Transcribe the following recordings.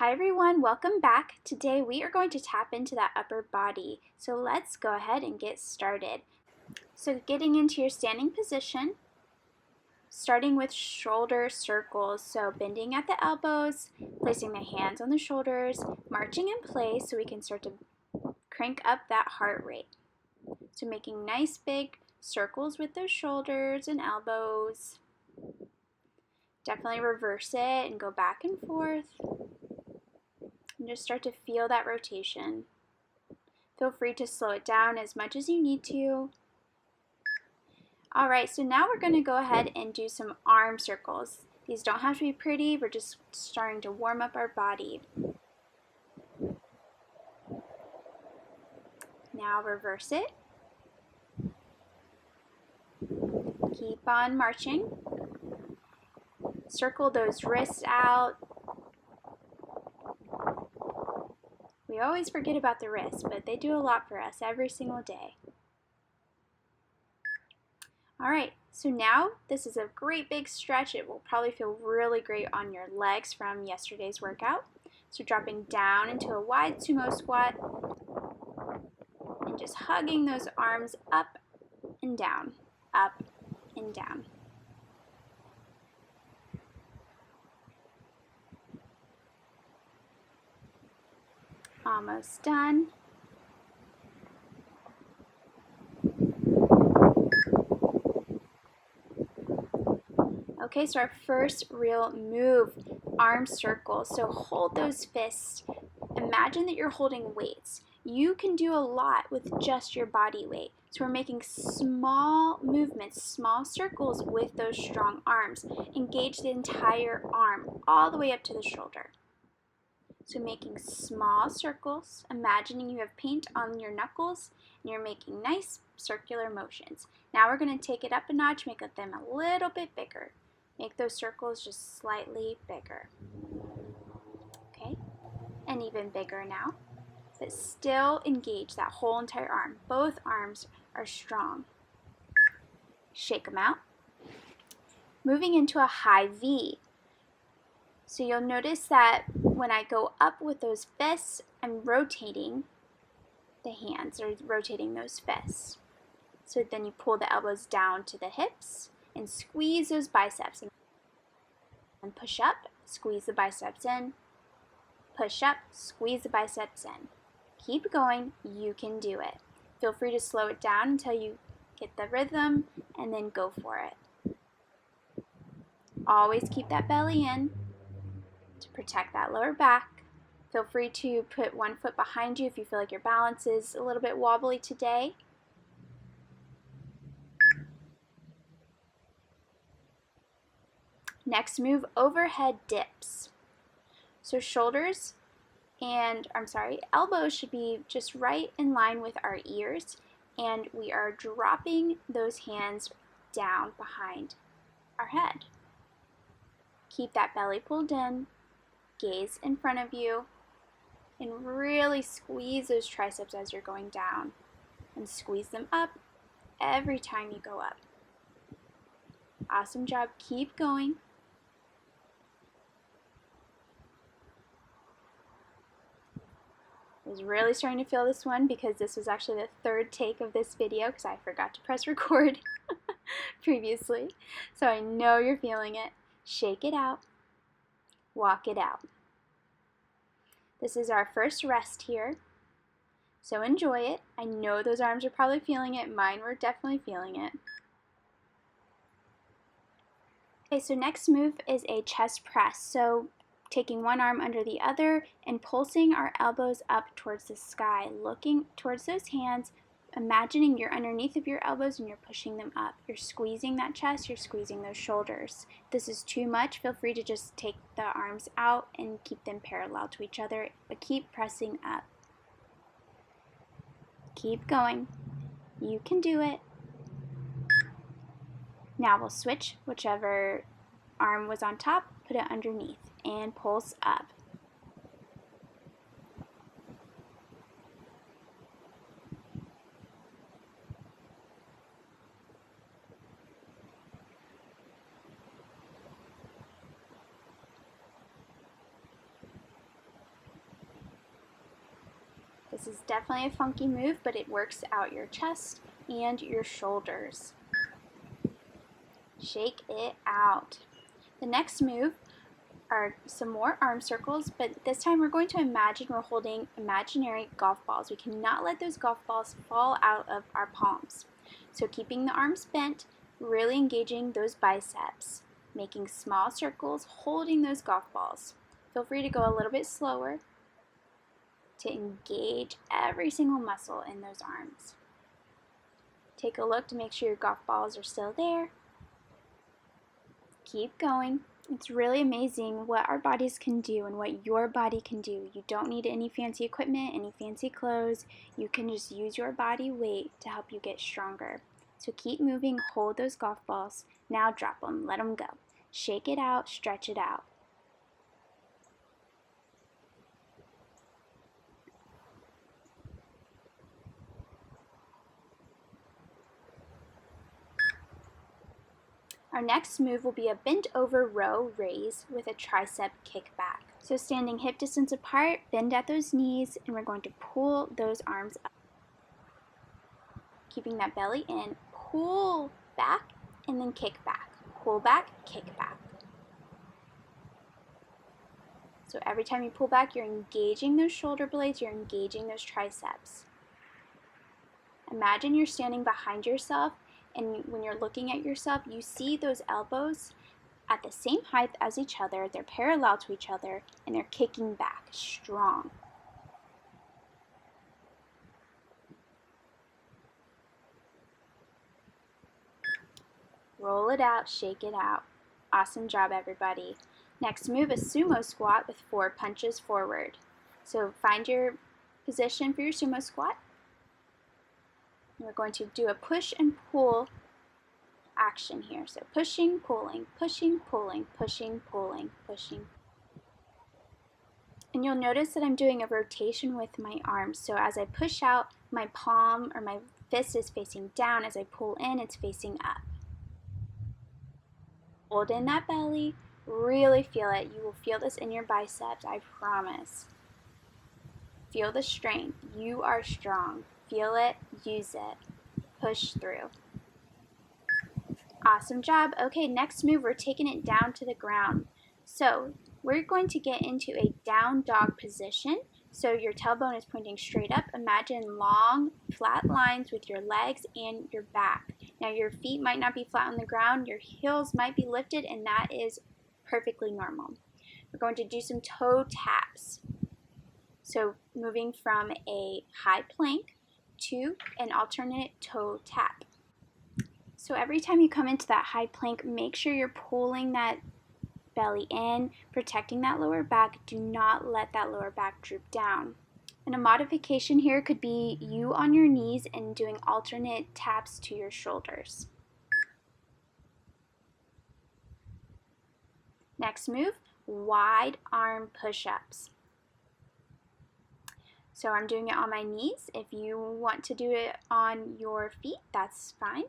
Hi everyone, welcome back. Today we are going to tap into that upper body. So let's go ahead and get started. So getting into your standing position, starting with shoulder circles. So bending at the elbows, placing the hands on the shoulders, marching in place so we can start to crank up that heart rate. So making nice big circles with those shoulders and elbows. Definitely reverse it and go back and forth. And just start to feel that rotation. Feel free to slow it down as much as you need to. All right, so now we're going to go ahead and do some arm circles. These don't have to be pretty, we're just starting to warm up our body. Now reverse it. Keep on marching. Circle those wrists out. We always forget about the wrists, but they do a lot for us every single day. All right, so now this is a great big stretch. It will probably feel really great on your legs from yesterday's workout. So dropping down into a wide sumo squat and just hugging those arms up and down, up and down. Almost done. Okay, so our first real move, arm circles. So hold those fists. Imagine that you're holding weights. You can do a lot with just your body weight. So we're making small movements, small circles with those strong arms. Engage the entire arm all the way up to the shoulder. So making small circles, imagining you have paint on your knuckles, and you're making nice circular motions. Now we're going to take it up a notch, make them a little bit bigger. Make those circles just slightly bigger. Okay, and even bigger now. But still engage that whole entire arm. Both arms are strong. Shake them out. Moving into a high V. So you'll notice that when I go up with those fists, I'm rotating the hands, or rotating those fists. So then you pull the elbows down to the hips and squeeze those biceps. And push up, squeeze the biceps in. Push up, squeeze the biceps in. Keep going, you can do it. Feel free to slow it down until you get the rhythm and then go for it. Always keep that belly in to protect that lower back. Feel free to put one foot behind you if you feel like your balance is a little bit wobbly today. Next move, overhead dips. So shoulders and, elbows should be just right in line with our ears, and we are dropping those hands down behind our head. Keep that belly pulled in, gaze in front of you, and really squeeze those triceps as you're going down, and squeeze them up every time you go up. Awesome job, keep going. I was really starting to feel this one because this was actually the third take of this video because I forgot to press record previously. So I know you're feeling it. Shake it out. Walk it out. This is our first rest here. So enjoy it. I know those arms are probably feeling it. Mine were definitely feeling it. Okay, so next move is a chest press. So taking one arm under the other and pulsing our elbows up towards the sky, looking towards those hands, imagining you're underneath of your elbows and you're pushing them up. You're squeezing that chest, you're squeezing those shoulders. If this is too much, feel free to just take the arms out and keep them parallel to each other, but keep pressing up. Keep going. You can do it. Now we'll switch whichever arm was on top, put it underneath, and pulse up. This is definitely a funky move, but it works out your chest and your shoulders. Shake it out. The next move are some more arm circles, but this time we're going to imagine we're holding imaginary golf balls. We cannot let those golf balls fall out of our palms. So keeping the arms bent, really engaging those biceps, making small circles, holding those golf balls. Feel free to go a little bit slower to engage every single muscle in those arms. Take a look to make sure your golf balls are still there. Keep going. It's really amazing what our bodies can do and what your body can do. You don't need any fancy equipment, any fancy clothes. You can just use your body weight to help you get stronger. So keep moving, hold those golf balls. Now drop them, let them go. Shake it out, stretch it out. Our next move will be a bent over row raise with a tricep kickback. So standing hip distance apart, bend at those knees, and we're going to pull those arms up. Keeping that belly in, pull back, and then kick back. Pull back, kick back. So every time you pull back, you're engaging those shoulder blades, you're engaging those triceps. Imagine you're standing behind yourself, and when you're looking at yourself, you see those elbows at the same height as each other, they're parallel to each other, and they're kicking back strong. Roll it out, shake it out. Awesome job, everybody. Next move, a sumo squat with 4 punches forward. So find your position for your sumo squat. We're going to do a push and pull action here. So pushing, pulling, pushing, pulling, pushing, pulling, pushing. And you'll notice that I'm doing a rotation with my arms. So as I push out, my palm or my fist is facing down. As I pull in, it's facing up. Hold in that belly. Really feel it. You will feel this in your biceps, I promise. Feel the strength. You are strong. Feel it, use it. Push through. Awesome job. Okay, next move, we're taking it down to the ground. So we're going to get into a down dog position. So your tailbone is pointing straight up. Imagine long, flat lines with your legs and your back. Now your feet might not be flat on the ground. Your heels might be lifted, and that is perfectly normal. We're going to do some toe taps. So moving from a high plank to an alternate toe tap. So every time you come into that high plank, make sure you're pulling that belly in, protecting that lower back. Do not let that lower back droop down. And a modification here could be you on your knees and doing alternate taps to your shoulders. Next move, wide arm push-ups. So I'm doing it on my knees. If you want to do it on your feet, that's fine.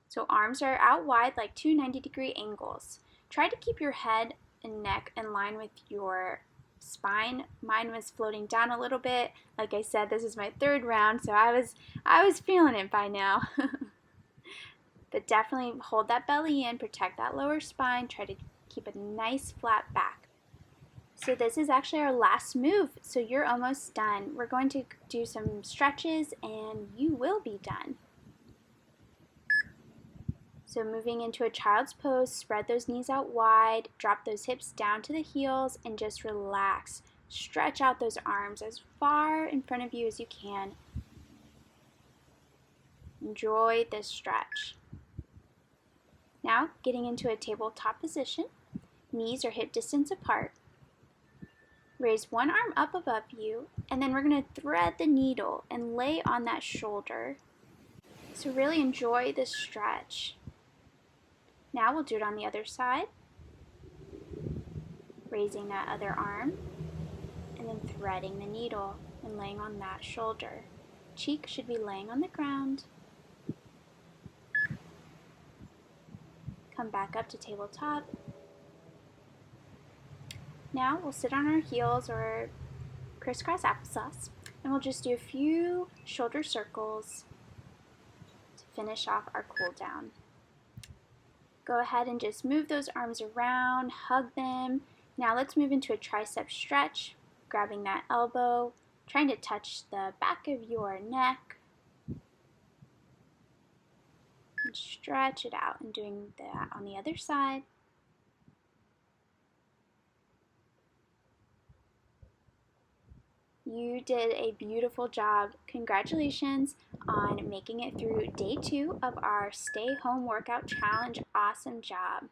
So arms are out wide like two 90-degree angles. Try to keep your head and neck in line with your spine. Mine was floating down a little bit. Like I said, this is my 3rd round, so I was feeling it by now. But definitely hold that belly in, protect that lower spine, try to keep a nice flat back. So this is actually our last move, so you're almost done. We're going to do some stretches and you will be done. So moving into a child's pose, spread those knees out wide, drop those hips down to the heels, and just relax. Stretch out those arms as far in front of you as you can. Enjoy this stretch. Now, getting into a tabletop position, knees are hip distance apart. Raise one arm up above you, and then we're going to thread the needle and lay on that shoulder. So really enjoy this stretch. Now we'll do it on the other side. Raising that other arm, and then threading the needle and laying on that shoulder. Cheek should be laying on the ground. Come back up to tabletop. Now we'll sit on our heels or crisscross applesauce, and we'll just do a few shoulder circles to finish off our cool down. Go ahead and just move those arms around, hug them. Now let's move into a tricep stretch, grabbing that elbow, trying to touch the back of your neck, and stretch it out, and doing that on the other side. You did a beautiful job. Congratulations on making it through day 2 of our Stay Home Workout Challenge. Awesome job.